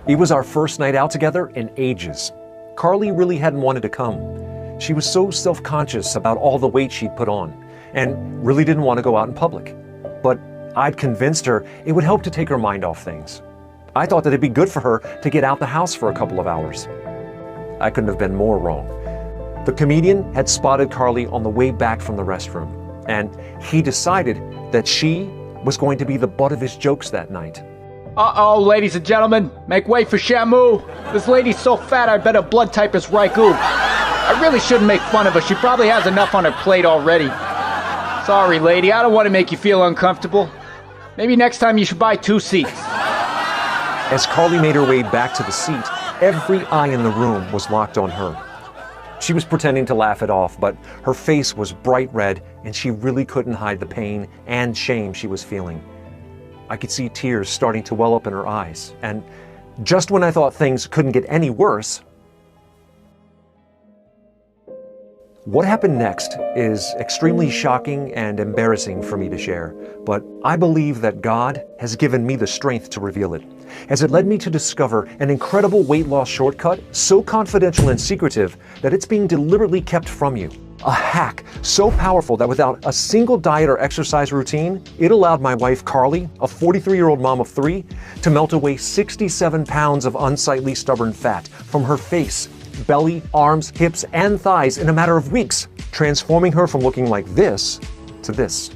It was our first night out together in ages. Carly really hadn't wanted to come. She was so self-conscious about all the weight she'd put on and really didn't want to go out in public. But I'd convinced her it would help to take her mind off things. I thought that it'd be good for her to get out the house for a couple of hours. I couldn't have been more wrong. The comedian had spotted Carly on the way back from the restroom, and he decided that she was going to be the butt of his jokes that night. Uh-oh, ladies and gentlemen, make way for Shamu. This lady's so fat I bet her blood type is Raikou. I really shouldn't make fun of her. She probably has enough on her plate already. Sorry, lady, I don't want to make you feel uncomfortable. Maybe next time you should buy 2 seats. As Carly made her way back to the seat, every eye in the room was locked on her. She was pretending to laugh it off, but her face was bright red and she really couldn't hide the pain and shame she was feeling. I could see tears starting to well up in her eyes, and just when I thought things couldn't get any worse, what happened next is extremely shocking and embarrassing for me to share, but I believe that God has given me the strength to reveal it, as it led me to discover an incredible weight loss shortcut so confidential and secretive that it's being deliberately kept from you. A hack so powerful that without a single diet or exercise routine, it allowed my wife Carly, a 43-year-old mom of 3, to melt away 67 pounds of unsightly stubborn fat from her face, belly, arms, hips, and thighs in a matter of weeks, transforming her from looking like this to this.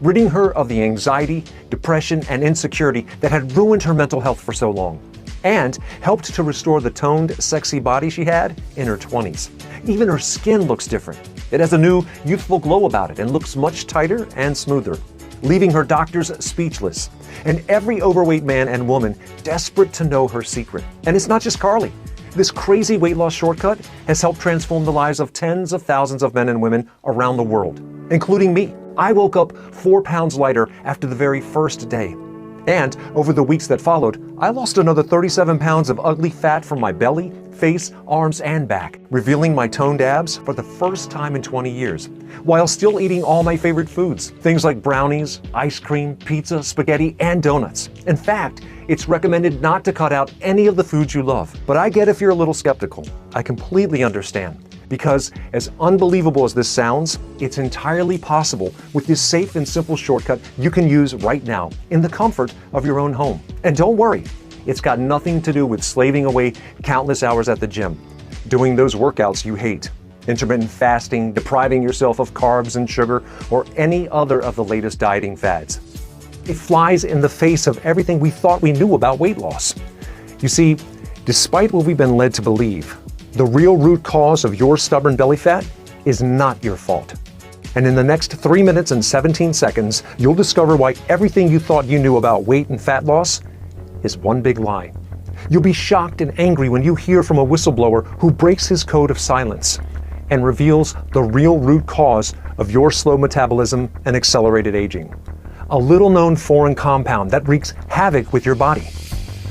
Ridding her of the anxiety, depression, and insecurity that had ruined her mental health for so long, and helped to restore the toned, sexy body she had in her 20s. Even her skin looks different. It has a new, youthful glow about it and looks much tighter and smoother, leaving her doctors speechless, and every overweight man and woman desperate to know her secret. And it's not just Carly. This crazy weight loss shortcut has helped transform the lives of tens of thousands of men and women around the world, including me. I woke up 4 pounds lighter after the very first day. And over the weeks that followed, I lost another 37 pounds of ugly fat from my belly, face, arms, and back, revealing my toned abs for the first time in 20 years, while still eating all my favorite foods, things like brownies, ice cream, pizza, spaghetti, and donuts. In fact, it's recommended not to cut out any of the foods you love. But I get if you're a little skeptical. I completely understand. Because as unbelievable as this sounds, it's entirely possible with this safe and simple shortcut you can use right now in the comfort of your own home. And don't worry, it's got nothing to do with slaving away countless hours at the gym, doing those workouts you hate, intermittent fasting, depriving yourself of carbs and sugar, or any other of the latest dieting fads. It flies in the face of everything we thought we knew about weight loss. You see, despite what we've been led to believe, the real root cause of your stubborn belly fat is not your fault. And in the next 3 minutes and 17 seconds, you'll discover why everything you thought you knew about weight and fat loss is one big lie. You'll be shocked and angry when you hear from a whistleblower who breaks his code of silence and reveals the real root cause of your slow metabolism and accelerated aging. A little-known foreign compound that wreaks havoc with your body.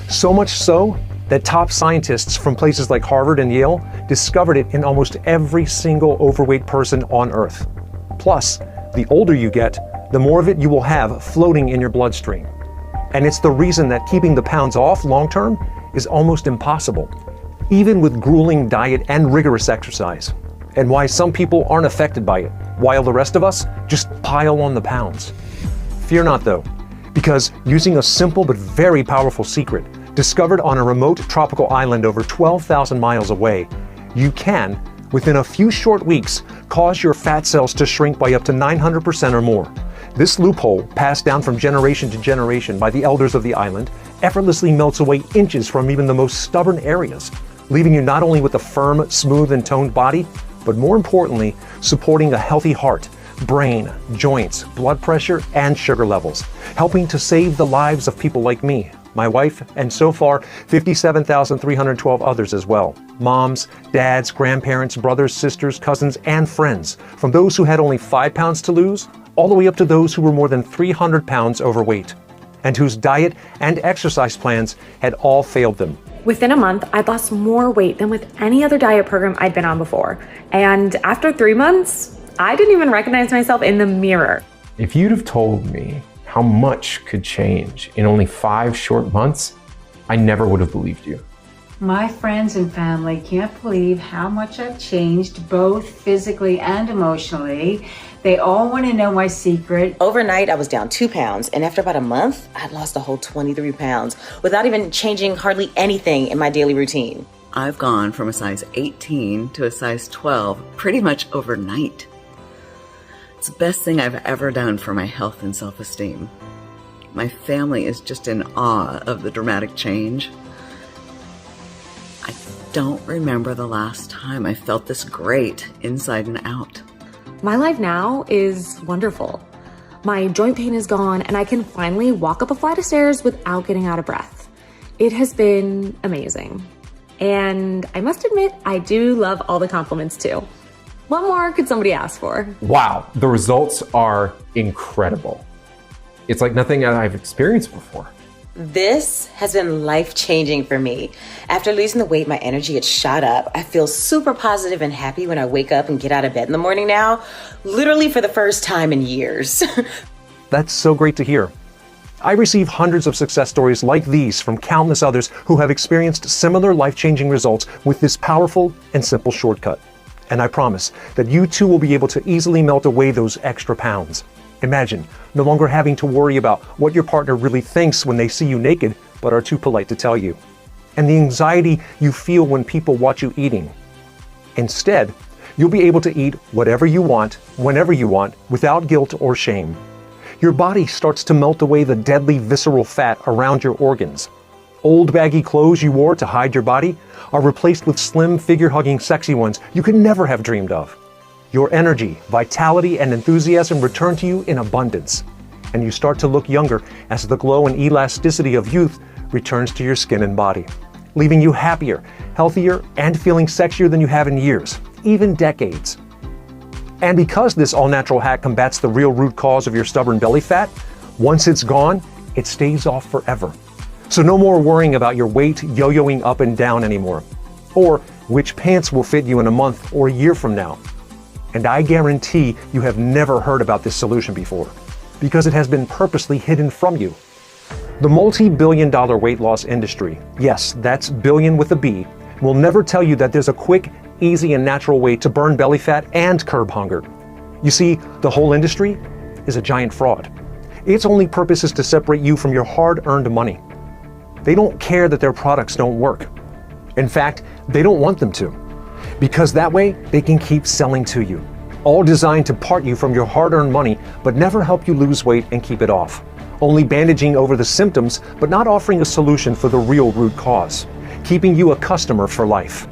So much so that top scientists from places like Harvard and Yale discovered it in almost every single overweight person on Earth. Plus, the older you get, the more of it you will have floating in your bloodstream. And it's the reason that keeping the pounds off long-term is almost impossible, even with grueling diet and rigorous exercise. And why some people aren't affected by it, while the rest of us just pile on the pounds. Fear not though, because using a simple but very powerful secret, discovered on a remote tropical island over 12,000 miles away, you can, within a few short weeks, cause your fat cells to shrink by up to 900% or more. This loophole, passed down from generation to generation by the elders of the island, effortlessly melts away inches from even the most stubborn areas, leaving you not only with a firm, smooth, and toned body, but more importantly, supporting a healthy heart, brain, joints, blood pressure, and sugar levels, helping to save the lives of people like me, my wife, and so far 57,312 others as well. Moms, dads, grandparents, brothers, sisters, cousins, and friends, from those who had only 5 pounds to lose, all the way up to those who were more than 300 pounds overweight, and whose diet and exercise plans had all failed them. Within a month, I'd lost more weight than with any other diet program I'd been on before. And after 3 months, I didn't even recognize myself in the mirror. If you'd have told me how much could change in only 5 short months, I never would have believed you. My friends and family can't believe how much I've changed, both physically and emotionally. They all want to know my secret. Overnight, I was down 2 pounds, and after about a month, I'd lost a whole 23 pounds without even changing hardly anything in my daily routine. I've gone from a size 18 to a size 12 pretty much overnight. It's the best thing I've ever done for my health and self-esteem. My family is just in awe of the dramatic change. I don't remember the last time I felt this great inside and out. My life now is wonderful. My joint pain is gone and I can finally walk up a flight of stairs without getting out of breath. It has been amazing. And I must admit, I do love all the compliments too. What more could somebody ask for? Wow, the results are incredible. It's like nothing I've experienced before. This has been life-changing for me. After losing the weight, my energy had shot up. I feel super positive and happy when I wake up and get out of bed in the morning now, literally for the first time in years. That's so great to hear. I receive hundreds of success stories like these from countless others who have experienced similar life-changing results with this powerful and simple shortcut. And I promise that you too will be able to easily melt away those extra pounds. Imagine no longer having to worry about what your partner really thinks when they see you naked but are too polite to tell you, and the anxiety you feel when people watch you eating. Instead, you'll be able to eat whatever you want, whenever you want, without guilt or shame. Your body starts to melt away the deadly visceral fat around your organs. Old baggy clothes you wore to hide your body are replaced with slim, figure-hugging, sexy ones you could never have dreamed of. Your energy, vitality, and enthusiasm return to you in abundance, and you start to look younger as the glow and elasticity of youth returns to your skin and body, leaving you happier, healthier, and feeling sexier than you have in years, even decades. And because this all-natural hack combats the real root cause of your stubborn belly fat, once it's gone, it stays off forever. So no more worrying about your weight yo-yoing up and down anymore, or which pants will fit you in a month or a year from now. And I guarantee you have never heard about this solution before, because it has been purposely hidden from you. The multi-billion-dollar weight loss industry, yes, that's billion with a B, will never tell you that there's a quick, easy, and natural way to burn belly fat and curb hunger. You see, the whole industry is a giant fraud. Its only purpose is to separate you from your hard-earned money. They don't care that their products don't work. In fact, they don't want them to, because that way they can keep selling to you, all designed to part you from your hard-earned money but never help you lose weight and keep it off, only bandaging over the symptoms but not offering a solution for the real root cause, keeping you a customer for life.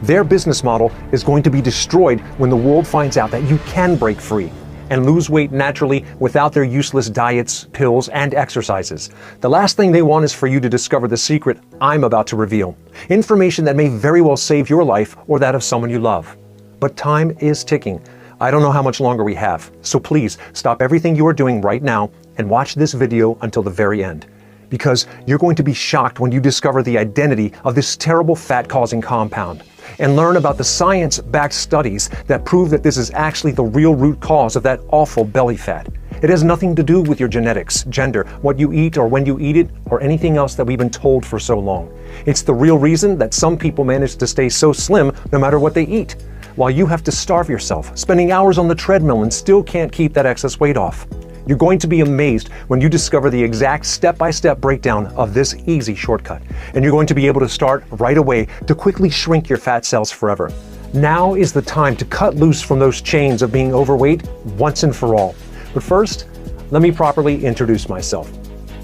Their business model is going to be destroyed when the world finds out that you can break free and lose weight naturally without their useless diets, pills, and exercises. The last thing they want is for you to discover the secret I'm about to reveal, information that may very well save your life or that of someone you love. But time is ticking. I don't know how much longer we have, so please stop everything you are doing right now and watch this video until the very end, because you're going to be shocked when you discover the identity of this terrible fat-causing compound and learn about the science-backed studies that prove that this is actually the real root cause of that awful belly fat. It has nothing to do with your genetics, gender, what you eat or when you eat it, or anything else that we've been told for so long. It's the real reason that some people manage to stay so slim no matter what they eat, while you have to starve yourself, spending hours on the treadmill and still can't keep that excess weight off. You're going to be amazed when you discover the exact step-by-step breakdown of this easy shortcut, and you're going to be able to start right away to quickly shrink your fat cells forever. Now is the time to cut loose from those chains of being overweight once and for all. But first, let me properly introduce myself.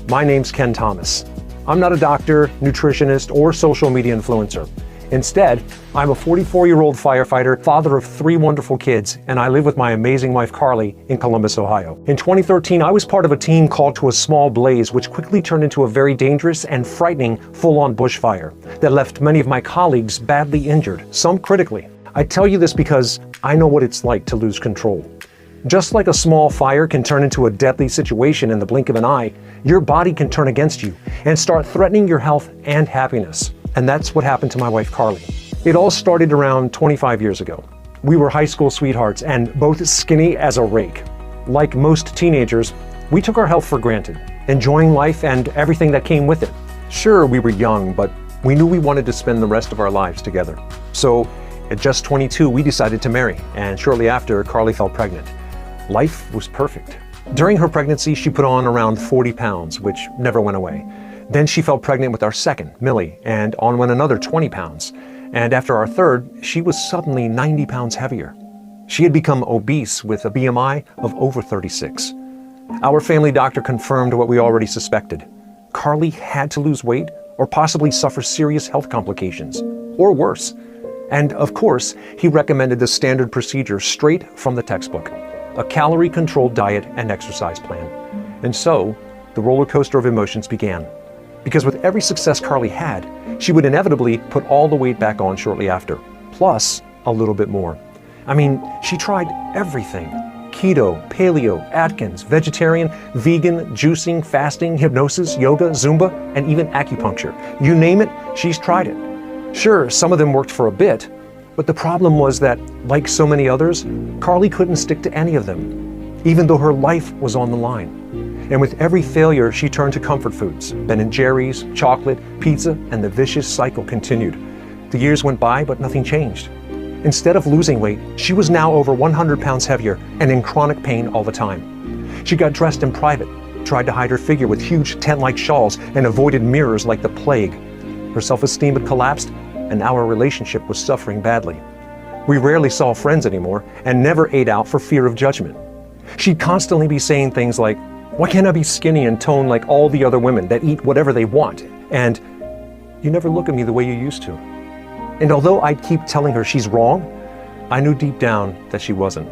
My name's Ken Thomas. I'm not a doctor, nutritionist, or social media influencer. Instead, I'm a 44-year-old firefighter, father of 3 wonderful kids, and I live with my amazing wife Carly in Columbus, Ohio. In 2013, I was part of a team called to a small blaze which quickly turned into a very dangerous and frightening full-on bushfire that left many of my colleagues badly injured, some critically. I tell you this because I know what it's like to lose control. Just like a small fire can turn into a deadly situation in the blink of an eye, your body can turn against you and start threatening your health and happiness. And that's what happened to my wife, Carly. It all started around 25 years ago. We were high school sweethearts and both skinny as a rake. Like most teenagers, we took our health for granted, enjoying life and everything that came with it. Sure, we were young, but we knew we wanted to spend the rest of our lives together. So, at just 22, we decided to marry, and shortly after, Carly fell pregnant. Life was perfect. During her pregnancy, she put on around 40 pounds, which never went away. Then she fell pregnant with our second, Millie, and on went another 20 pounds. And after our third, she was suddenly 90 pounds heavier. She had become obese with a BMI of over 36. Our family doctor confirmed what we already suspected. Carly had to lose weight or possibly suffer serious health complications, or worse. And of course, he recommended the standard procedure straight from the textbook, a calorie-controlled diet and exercise plan. And so, the roller coaster of emotions began. Because with every success Carly had, she would inevitably put all the weight back on shortly after, plus a little bit more. I mean, she tried everything. Keto, paleo, Atkins, vegetarian, vegan, juicing, fasting, hypnosis, yoga, Zumba, and even acupuncture. You name it, she's tried it. Sure, some of them worked for a bit, but the problem was that, like so many others, Carly couldn't stick to any of them, even though her life was on the line. And with every failure, she turned to comfort foods, Ben & Jerry's, chocolate, pizza, and the vicious cycle continued. The years went by, but nothing changed. Instead of losing weight, she was now over 100 pounds heavier and in chronic pain all the time. She got dressed in private, tried to hide her figure with huge tent-like shawls, and avoided mirrors like the plague. Her self-esteem had collapsed, and our relationship was suffering badly. We rarely saw friends anymore and never ate out for fear of judgment. She'd constantly be saying things like, "Why can't I be skinny and toned like all the other women that eat whatever they want?" And, "You never look at me the way you used to." And although I'd keep telling her she's wrong, I knew deep down that she wasn't.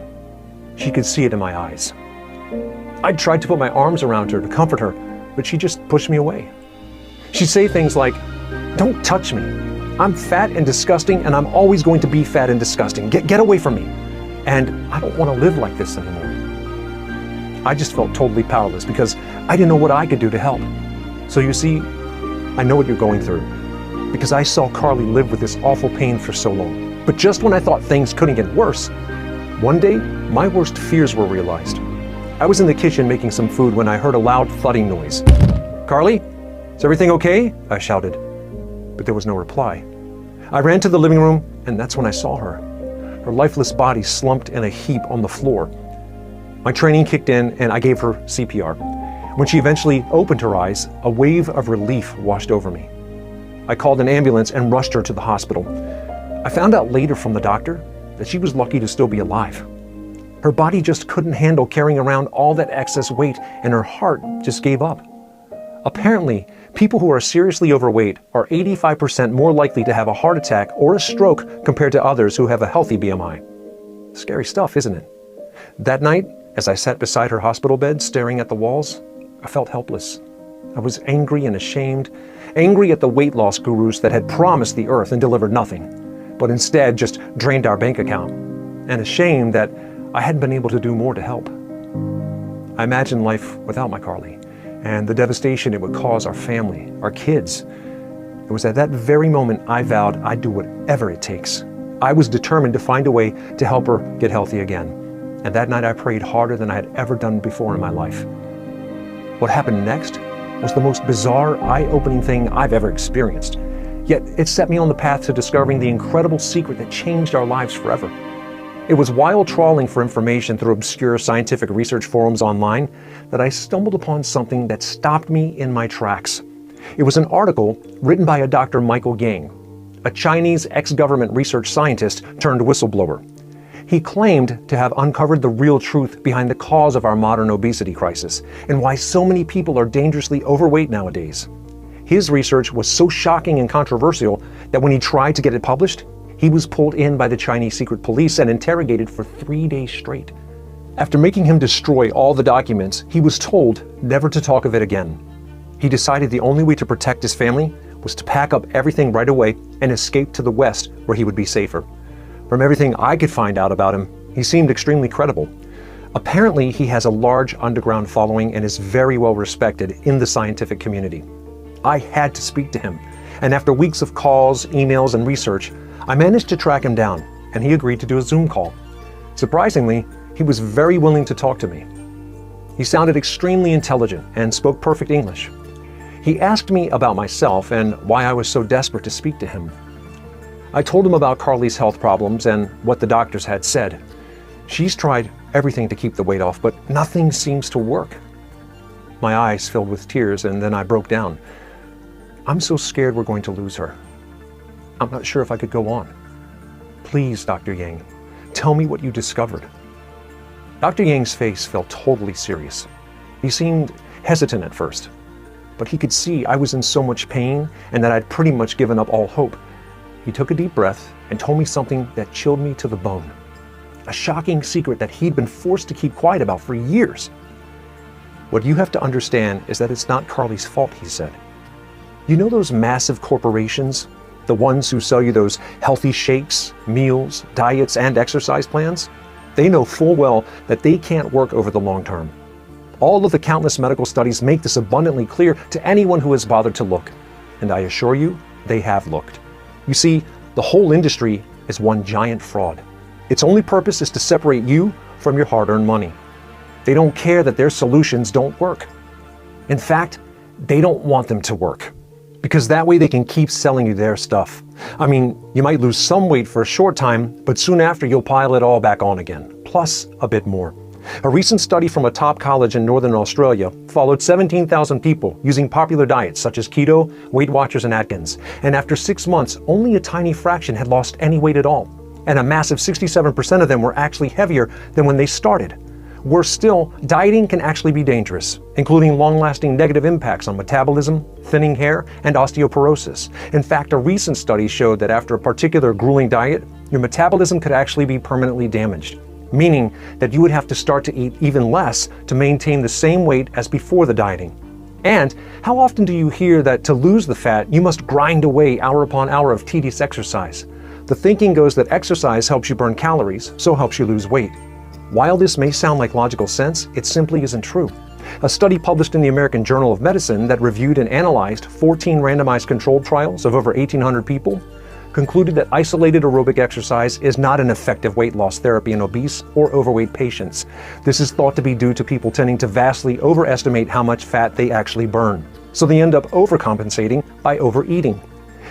She could see it in my eyes. I'd tried to put my arms around her to comfort her, but she just pushed me away. She'd say things like, "Don't touch me. I'm fat and disgusting, and I'm always going to be fat and disgusting. Get away from me. And I don't want to live like this anymore." I just felt totally powerless because I didn't know what I could do to help. So you see, I know what you're going through, because I saw Carly live with this awful pain for so long. But just when I thought things couldn't get worse, one day, my worst fears were realized. I was in the kitchen making some food when I heard a loud thudding noise. "Carly, is everything okay?" I shouted. But there was no reply. I ran to the living room, and that's when I saw her. Her lifeless body slumped in a heap on the floor. My training kicked in, and I gave her CPR. When she eventually opened her eyes, a wave of relief washed over me. I called an ambulance and rushed her to the hospital. I found out later from the doctor that she was lucky to still be alive. Her body just couldn't handle carrying around all that excess weight, and her heart just gave up. Apparently, people who are seriously overweight are 85% more likely to have a heart attack or a stroke compared to others who have a healthy BMI. Scary stuff, isn't it? That night, as I sat beside her hospital bed staring at the walls, I felt helpless. I was angry and ashamed, angry at the weight loss gurus that had promised the earth and delivered nothing, but instead just drained our bank account, and ashamed that I hadn't been able to do more to help. I imagined life without my Carly, and the devastation it would cause our family, our kids. It was at that very moment I vowed I'd do whatever it takes. I was determined to find a way to help her get healthy again. And that night I prayed harder than I had ever done before in my life. What happened next was the most bizarre, eye-opening thing I've ever experienced. Yet it set me on the path to discovering the incredible secret that changed our lives forever. It was while trawling for information through obscure scientific research forums online that I stumbled upon something that stopped me in my tracks. It was an article written by a Dr. Michael Yang, a Chinese ex-government research scientist turned whistleblower. He claimed to have uncovered the real truth behind the cause of our modern obesity crisis and why so many people are dangerously overweight nowadays. His research was so shocking and controversial that when he tried to get it published, he was pulled in by the Chinese secret police and interrogated for 3 days straight. After making him destroy all the documents, he was told never to talk of it again. He decided the only way to protect his family was to pack up everything right away and escape to the West where he would be safer. From everything I could find out about him, he seemed extremely credible. Apparently, he has a large underground following and is very well respected in the scientific community. I had to speak to him, and after weeks of calls, emails, and research, I managed to track him down, and he agreed to do a Zoom call. Surprisingly, he was very willing to talk to me. He sounded extremely intelligent and spoke perfect English. He asked me about myself and why I was so desperate to speak to him. I told him about Carly's health problems and what the doctors had said. She's tried everything to keep the weight off, but nothing seems to work. My eyes filled with tears, and then I broke down. I'm so scared we're going to lose her. I'm not sure if I could go on. Please, Dr. Yang, tell me what you discovered. Dr. Yang's face felt totally serious. He seemed hesitant at first, but he could see I was in so much pain and that I'd pretty much given up all hope. He took a deep breath and told me something that chilled me to the bone. A shocking secret that he'd been forced to keep quiet about for years. What you have to understand is that it's not Carly's fault, he said. You know those massive corporations? The ones who sell you those healthy shakes, meals, diets, and exercise plans? They know full well that they can't work over the long term. All of the countless medical studies make this abundantly clear to anyone who has bothered to look. And I assure you, they have looked. You see, the whole industry is one giant fraud. Its only purpose is to separate you from your hard-earned money. They don't care that their solutions don't work. In fact, they don't want them to work, because that way they can keep selling you their stuff. I mean, you might lose some weight for a short time, but soon after you'll pile it all back on again, plus a bit more. A recent study from a top college in Northern Australia followed 17,000 people using popular diets such as keto, Weight Watchers, and Atkins. And after 6 months, only a tiny fraction had lost any weight at all. And a massive 67% of them were actually heavier than when they started. Worse still, dieting can actually be dangerous, including long-lasting negative impacts on metabolism, thinning hair, and osteoporosis. In fact, a recent study showed that after a particular grueling diet, your metabolism could actually be permanently damaged, meaning that you would have to start to eat even less to maintain the same weight as before the dieting. And how often do you hear that to lose the fat, you must grind away hour upon hour of tedious exercise? The thinking goes that exercise helps you burn calories, so helps you lose weight. While this may sound like logical sense, it simply isn't true. A study published in the American Journal of Medicine that reviewed and analyzed 14 randomized controlled trials of over 1,800 people concluded that isolated aerobic exercise is not an effective weight loss therapy in obese or overweight patients. This is thought to be due to people tending to vastly overestimate how much fat they actually burn. So they end up overcompensating by overeating.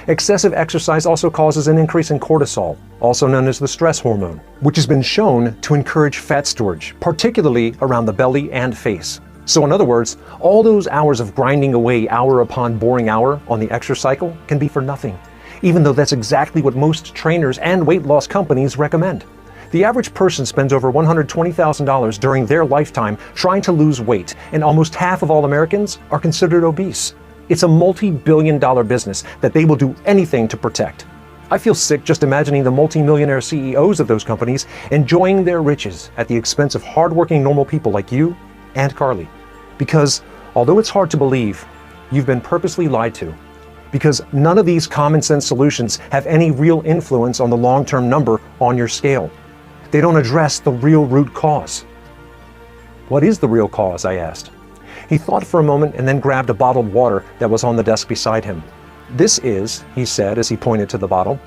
Excessive exercise also causes an increase in cortisol, also known as the stress hormone, which has been shown to encourage fat storage, particularly around the belly and face. So in other words, all those hours of grinding away hour upon boring hour on the exercise cycle can be for nothing, even though that's exactly what most trainers and weight loss companies recommend. The average person spends over $120,000 during their lifetime trying to lose weight, and almost half of all Americans are considered obese. It's a multi-billion-dollar business that they will do anything to protect. I feel sick just imagining the multi-millionaire CEOs of those companies enjoying their riches at the expense of hardworking normal people like you and Carly. Because, although it's hard to believe, you've been purposely lied to. Because none of these common-sense solutions have any real influence on the long-term number on your scale. They don't address the real root cause. What is the real cause? I asked. He thought for a moment and then grabbed a bottled water that was on the desk beside him. This is, he said as he pointed to the bottle.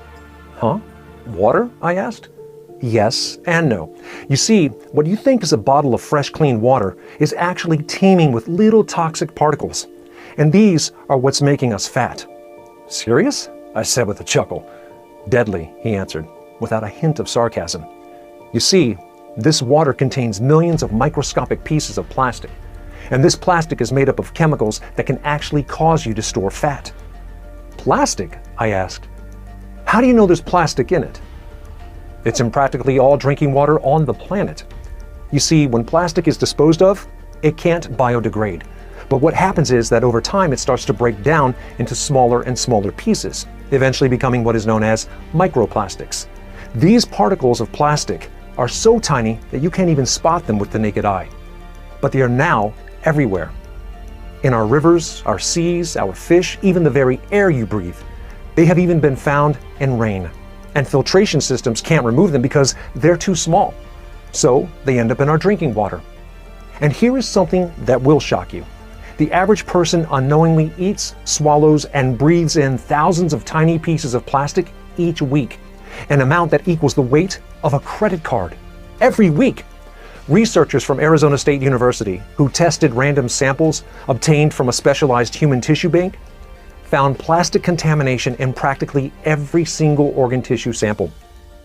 Huh? Water? I asked. Yes and no. You see, what you think is a bottle of fresh, clean water is actually teeming with little toxic particles. And these are what's making us fat. Serious? I said with a chuckle. Deadly, he answered, without a hint of sarcasm. You see, this water contains millions of microscopic pieces of plastic. And this plastic is made up of chemicals that can actually cause you to store fat. Plastic? I asked. How do you know there's plastic in it? It's in practically all drinking water on the planet. You see, when plastic is disposed of, it can't biodegrade. But what happens is that over time it starts to break down into smaller and smaller pieces, eventually becoming what is known as microplastics. These particles of plastic are so tiny that you can't even spot them with the naked eye. But they are now everywhere. In our rivers, our seas, our fish, even the very air you breathe. They have even been found in rain. And filtration systems can't remove them because they're too small. So they end up in our drinking water. And here is something that will shock you. The average person unknowingly eats, swallows, and breathes in thousands of tiny pieces of plastic each week, an amount that equals the weight of a credit card every week. Researchers from Arizona State University, who tested random samples obtained from a specialized human tissue bank, found plastic contamination in practically every single organ tissue sample.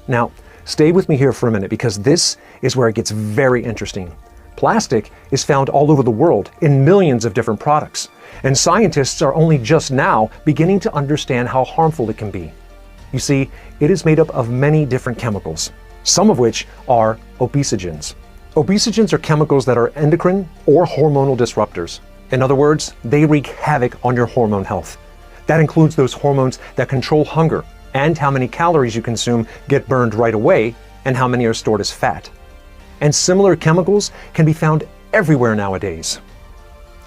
Now, stay with me here for a minute because this is where it gets very interesting. Plastic is found all over the world in millions of different products, and scientists are only just now beginning to understand how harmful it can be. You see, it is made up of many different chemicals, some of which are obesogens. Obesogens are chemicals that are endocrine or hormonal disruptors. In other words, they wreak havoc on your hormone health. That includes those hormones that control hunger and how many calories you consume get burned right away and how many are stored as fat. And similar chemicals can be found everywhere nowadays.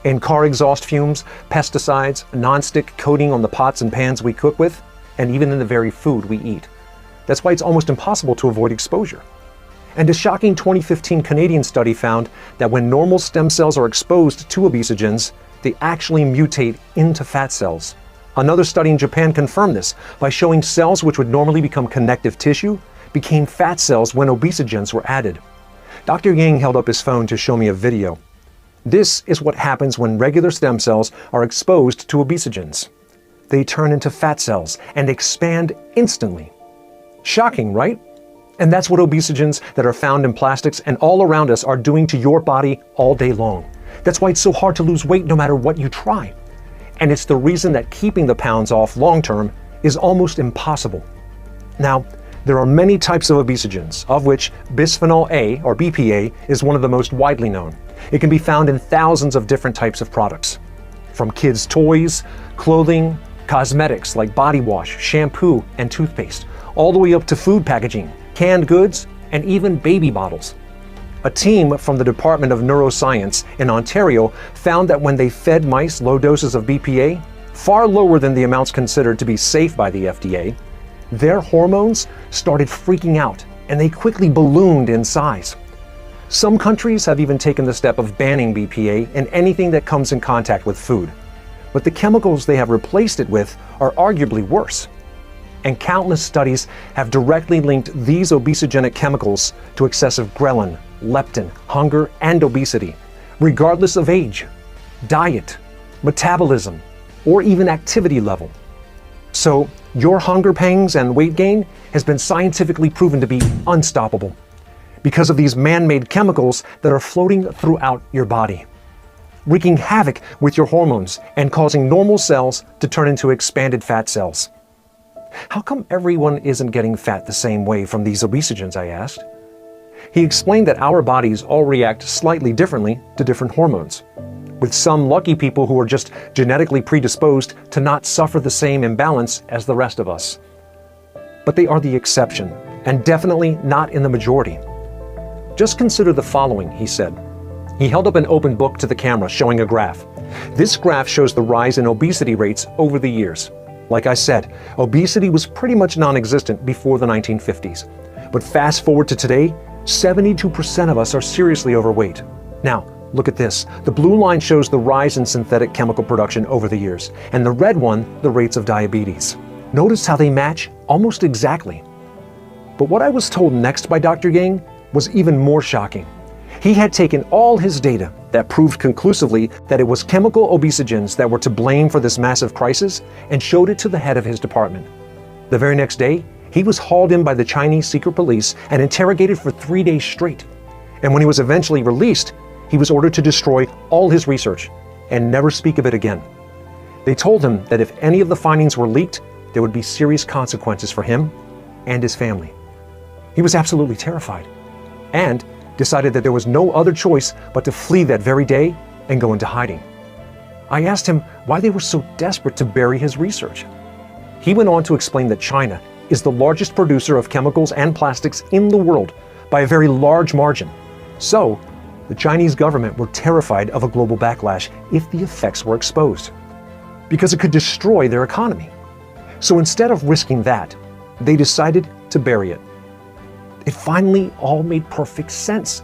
In car exhaust fumes, pesticides, non-stick coating on the pots and pans we cook with, and even in the very food we eat. That's why it's almost impossible to avoid exposure. And a shocking 2015 Canadian study found that when normal stem cells are exposed to obesogens, they actually mutate into fat cells. Another study in Japan confirmed this by showing cells which would normally become connective tissue became fat cells when obesogens were added. Dr. Yang held up his phone to show me a video. This is what happens when regular stem cells are exposed to obesogens. They turn into fat cells and expand instantly. Shocking, right? And that's what obesogens that are found in plastics and all around us are doing to your body all day long. That's why it's so hard to lose weight no matter what you try. And it's the reason that keeping the pounds off long term is almost impossible. Now, there are many types of obesogens, of which bisphenol A, or BPA, is one of the most widely known. It can be found in thousands of different types of products. From kids' toys, clothing, cosmetics like body wash, shampoo, and toothpaste, all the way up to food packaging, canned goods, and even baby bottles. A team from the Department of Neuroscience in Ontario found that when they fed mice low doses of BPA, far lower than the amounts considered to be safe by the FDA, their hormones started freaking out and they quickly ballooned in size. Some countries have even taken the step of banning BPA in anything that comes in contact with food. But the chemicals they have replaced it with are arguably worse. And countless studies have directly linked these obesogenic chemicals to excessive ghrelin, leptin, hunger, and obesity, regardless of age, diet, metabolism, or even activity level. So, your hunger pangs and weight gain has been scientifically proven to be unstoppable because of these man-made chemicals that are floating throughout your body, wreaking havoc with your hormones and causing normal cells to turn into expanded fat cells. How come everyone isn't getting fat the same way from these obesogens, I asked. He explained that our bodies all react slightly differently to different hormones, with some lucky people who are just genetically predisposed to not suffer the same imbalance as the rest of us. But they are the exception, and definitely not in the majority. Just consider the following, he said. He held up an open book to the camera showing a graph. This graph shows the rise in obesity rates over the years. Like I said, obesity was pretty much non-existent before the 1950s. But fast forward to today, 72% of us are seriously overweight. Now, look at this. The blue line shows the rise in synthetic chemical production over the years, and the red one, the rates of diabetes. Notice how they match almost exactly. But what I was told next by Dr. Yang was even more shocking. He had taken all his data that proved conclusively that it was chemical obesogens that were to blame for this massive crisis and showed it to the head of his department. The very next day, he was hauled in by the Chinese secret police and interrogated for 3 days straight. And when he was eventually released, he was ordered to destroy all his research and never speak of it again. They told him that if any of the findings were leaked, there would be serious consequences for him and his family. He was absolutely terrified and decided that there was no other choice but to flee that very day and go into hiding. I asked him why they were so desperate to bury his research. He went on to explain that China is the largest producer of chemicals and plastics in the world by a very large margin. So, the Chinese government were terrified of a global backlash if the effects were exposed, because it could destroy their economy. So instead of risking that, they decided to bury it. It finally all made perfect sense.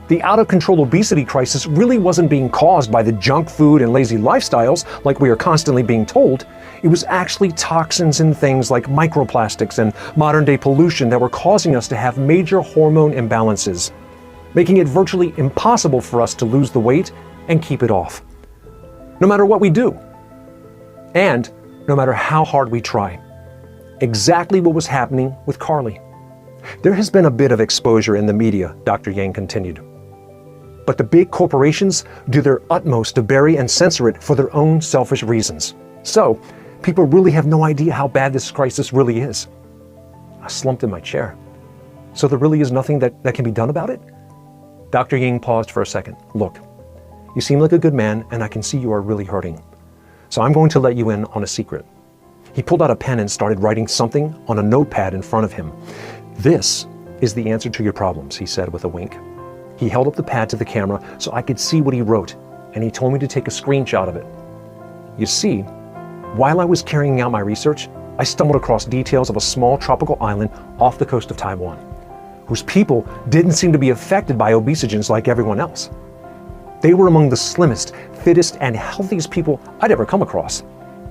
The out-of-control obesity crisis really wasn't being caused by the junk food and lazy lifestyles like we are constantly being told. It was actually toxins in things like microplastics and modern-day pollution that were causing us to have major hormone imbalances. making it virtually impossible for us to lose the weight and keep it off, no matter what we do, and no matter how hard we try. Exactly what was happening with Carly. There has been a bit of exposure in the media, Dr. Yang continued. But the big corporations do their utmost to bury and censor it for their own selfish reasons. So, people really have no idea how bad this crisis really is. I slumped in my chair. So there really is nothing that can be done about it? Dr. Yang paused for a second. Look, you seem like a good man, and I can see you are really hurting. So I'm going to let you in on a secret. He pulled out a pen and started writing something on a notepad in front of him. This is the answer to your problems, he said with a wink. He held up the pad to the camera so I could see what he wrote, and he told me to take a screenshot of it. You see, while I was carrying out my research, I stumbled across details of a small tropical island off the coast of Taiwan, whose people didn't seem to be affected by obesogens like everyone else. They were among the slimmest, fittest, and healthiest people I'd ever come across,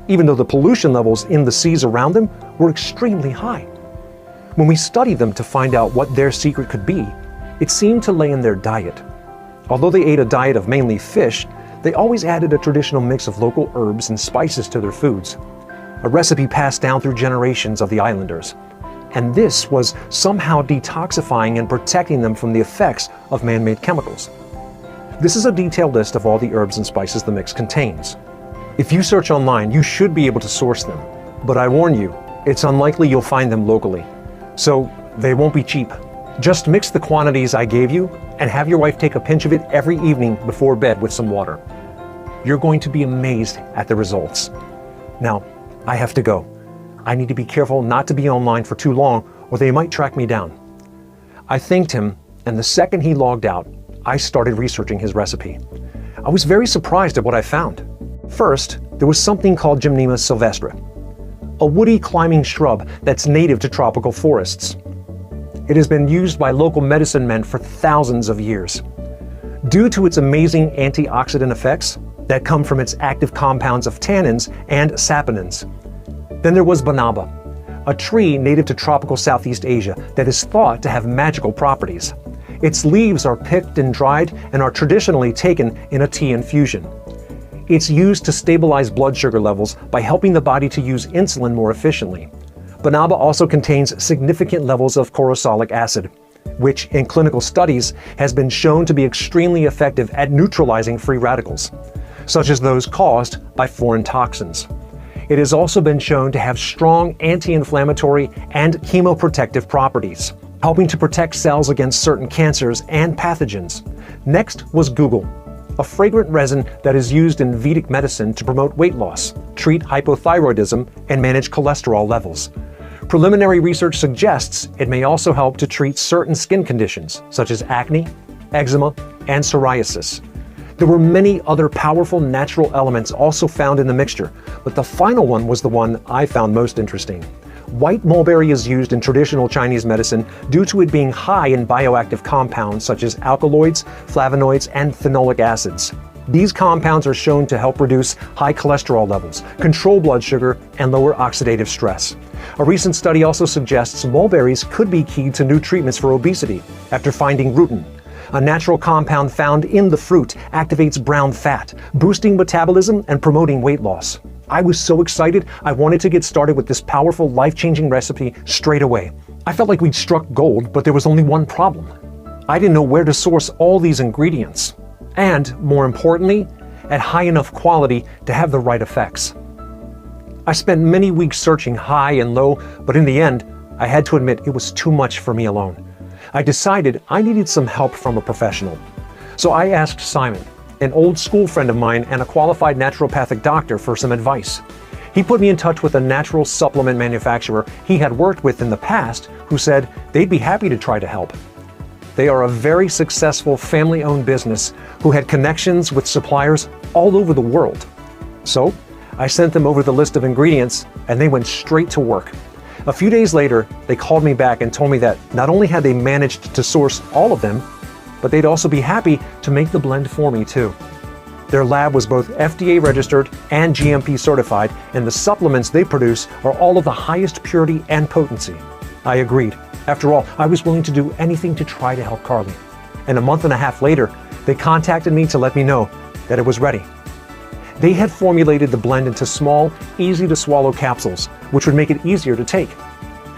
even though the pollution levels in the seas around them were extremely high. When we studied them to find out what their secret could be, it seemed to lay in their diet. Although they ate a diet of mainly fish, they always added a traditional mix of local herbs and spices to their foods, a recipe passed down through generations of the islanders. And this was somehow detoxifying and protecting them from the effects of man-made chemicals. This is a detailed list of all the herbs and spices the mix contains. If you search online, you should be able to source them. But I warn you, it's unlikely you'll find them locally. So they won't be cheap. Just mix the quantities I gave you and have your wife take a pinch of it every evening before bed with some water. You're going to be amazed at the results. Now, I have to go. I need to be careful not to be online for too long or they might track me down. I thanked him, and the second he logged out, I started researching his recipe. I was very surprised at what I found. First, there was something called Gymnema sylvestre, a woody climbing shrub that's native to tropical forests. It has been used by local medicine men for thousands of years. Due to its amazing antioxidant effects that come from its active compounds of tannins and saponins. Then there was banaba, a tree native to tropical Southeast Asia that is thought to have magical properties. Its leaves are picked and dried and are traditionally taken in a tea infusion. It's used to stabilize blood sugar levels by helping the body to use insulin more efficiently. Banaba also contains significant levels of corosolic acid, which in clinical studies has been shown to be extremely effective at neutralizing free radicals, such as those caused by foreign toxins. It has also been shown to have strong anti-inflammatory and chemoprotective properties, helping to protect cells against certain cancers and pathogens. Next was Google, a fragrant resin that is used in Vedic medicine to promote weight loss, treat hypothyroidism, and manage cholesterol levels. Preliminary research suggests it may also help to treat certain skin conditions, such as acne, eczema, and psoriasis. There were many other powerful natural elements also found in the mixture, but the final one was the one I found most interesting. White mulberry is used in traditional Chinese medicine due to it being high in bioactive compounds such as alkaloids, flavonoids, and phenolic acids. These compounds are shown to help reduce high cholesterol levels, control blood sugar, and lower oxidative stress. A recent study also suggests mulberries could be key to new treatments for obesity after finding rutin. A natural compound found in the fruit activates brown fat, boosting metabolism and promoting weight loss. I was so excited, I wanted to get started with this powerful, life-changing recipe straight away. I felt like we'd struck gold, but there was only one problem. I didn't know where to source all these ingredients, and, more importantly, at high enough quality to have the right effects. I spent many weeks searching high and low, but in the end, I had to admit it was too much for me alone. I decided I needed some help from a professional. So I asked Simon, an old school friend of mine and a qualified naturopathic doctor, for some advice. He put me in touch with a natural supplement manufacturer he had worked with in the past who said they'd be happy to try to help. They are a very successful family-owned business who had connections with suppliers all over the world. So I sent them over the list of ingredients and they went straight to work. A few days later, they called me back and told me that not only had they managed to source all of them, but they'd also be happy to make the blend for me too. Their lab was both FDA registered and GMP certified, and the supplements they produce are all of the highest purity and potency. I agreed. After all, I was willing to do anything to try to help Carly. and a month and a half later, they contacted me to let me know that it was ready. They had formulated the blend into small, easy-to-swallow capsules, which would make it easier to take.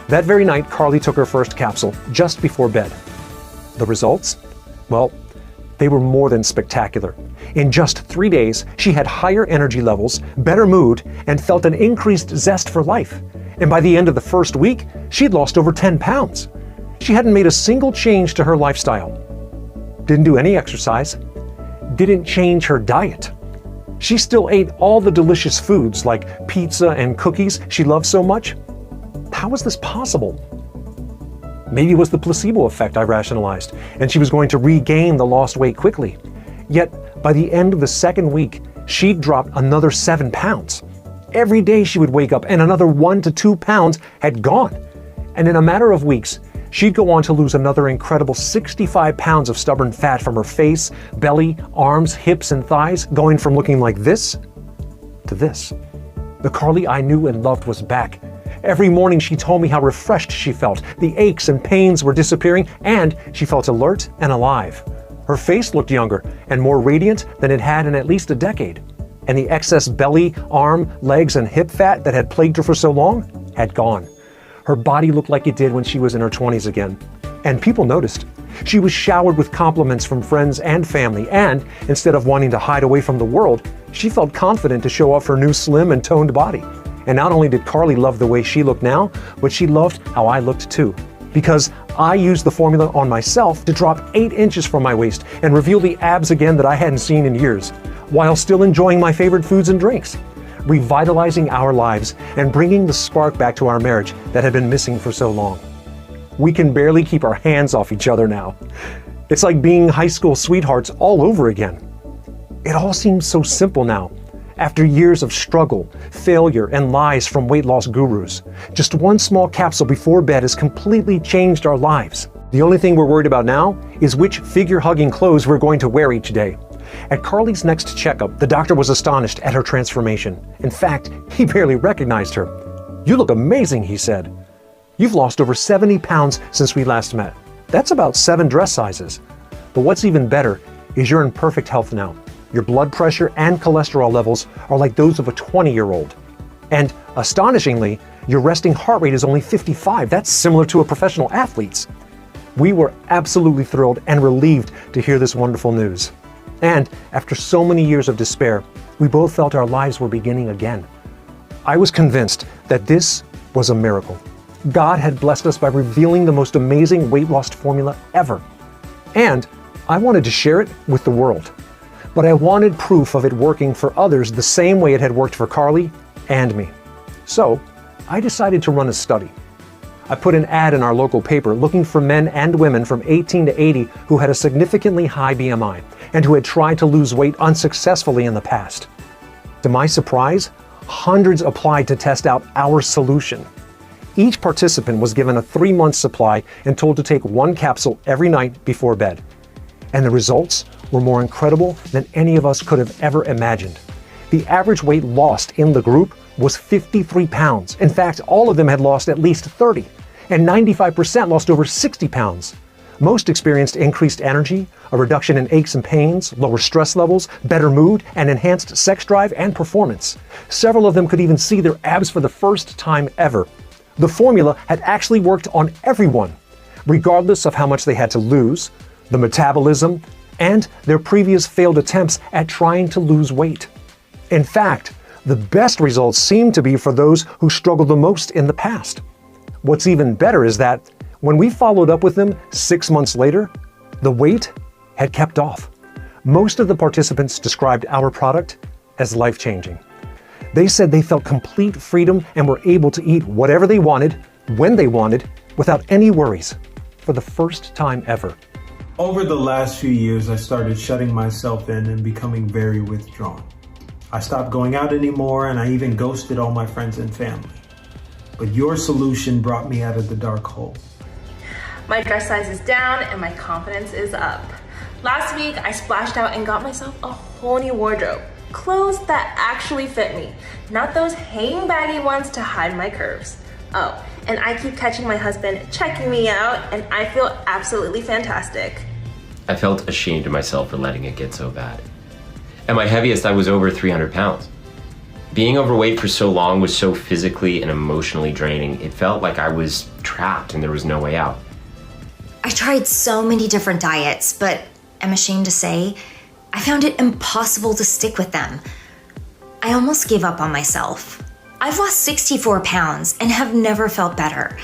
That very night, Carly took her first capsule, just before bed. The results? Well, they were more than spectacular. In just 3 days, she had higher energy levels, better mood, and felt an increased zest for life. And by the end of the first week, she'd lost over 10 pounds. She hadn't made a single change to her lifestyle. Didn't do any exercise. Didn't change her diet. She still ate all the delicious foods like pizza and cookies she loved so much. How was this possible? Maybe it was the placebo effect, I rationalized, and she was going to regain the lost weight quickly. Yet, by the end of the second week, she'd dropped another 7 pounds. Every day she would wake up and another 1 to 2 pounds had gone. And in a matter of weeks, she'd go on to lose another incredible 65 pounds of stubborn fat from her face, belly, arms, hips, and thighs, going from looking like this to this. The Carly I knew and loved was back. Every morning she told me how refreshed she felt. The aches and pains were disappearing, and she felt alert and alive. Her face looked younger and more radiant than it had in at least a decade. And the excess belly, arm, legs, and hip fat that had plagued her for so long had gone. Her body looked like it did when she was in her 20s again. And people noticed. She was showered with compliments from friends and family, and instead of wanting to hide away from the world, she felt confident to show off her new slim and toned body. And not only did Carly love the way she looked now, but she loved how I looked too. Because I used the formula on myself to drop 8 inches from my waist and reveal the abs again that I hadn't seen in years, while still enjoying my favorite foods and drinks, revitalizing our lives and bringing the spark back to our marriage that had been missing for so long. We can barely keep our hands off each other now. It's like being high school sweethearts all over again. It all seems so simple now. After years of struggle, failure, and lies from weight loss gurus, just one small capsule before bed has completely changed our lives. The only thing we're worried about now is which figure-hugging clothes we're going to wear each day. At Carly's next checkup, the doctor was astonished at her transformation. In fact, he barely recognized her. "You look amazing," he said. "You've lost over 70 pounds since we last met. That's about 7 dress sizes. But what's even better is you're in perfect health now. Your blood pressure and cholesterol levels are like those of a 20-year-old. And astonishingly, your resting heart rate is only 55. That's similar to a professional athlete's." We were absolutely thrilled and relieved to hear this wonderful news. And after so many years of despair, we both felt our lives were beginning again. I was convinced that this was a miracle. God had blessed us by revealing the most amazing weight loss formula ever. And I wanted to share it with the world. But I wanted proof of it working for others the same way it had worked for Carly and me. So I decided to run a study. I put an ad in our local paper looking for men and women from 18 to 80 who had a significantly high BMI and who had tried to lose weight unsuccessfully in the past. To my surprise, hundreds applied to test out our solution. Each participant was given a 3-month supply and told to take 1 capsule every night before bed. And the results were more incredible than any of us could have ever imagined. The average weight lost in the group was 53 pounds. In fact, all of them had lost at least 30, and 95% lost over 60 pounds. Most experienced increased energy, a reduction in aches and pains, lower stress levels, better mood, and enhanced sex drive and performance. Several of them could even see their abs for the first time ever. The formula had actually worked on everyone, regardless of how much they had to lose, the metabolism, and their previous failed attempts at trying to lose weight. In fact, the best results seem to be for those who struggled the most in the past. What's even better is that when we followed up with them 6 months later, the weight had kept off. Most of the participants described our product as life-changing. They said they felt complete freedom and were able to eat whatever they wanted, when they wanted, without any worries, for the first time ever. Over the last few years, I started shutting myself in and becoming very withdrawn. I stopped going out anymore, and I even ghosted all my friends and family. But your solution brought me out of the dark hole. My dress size is down and my confidence is up. Last week, I splashed out and got myself a whole new wardrobe. Clothes that actually fit me, not those hanging baggy ones to hide my curves. Oh, and I keep catching my husband checking me out, and I feel absolutely fantastic. I felt ashamed of myself for letting it get so bad. At my heaviest, I was over 300 pounds. Being overweight for so long was so physically and emotionally draining. It felt like I was trapped and there was no way out. I tried so many different diets, but I'm ashamed to say, I found it impossible to stick with them. I almost gave up on myself. I've lost 64 pounds and have never felt better.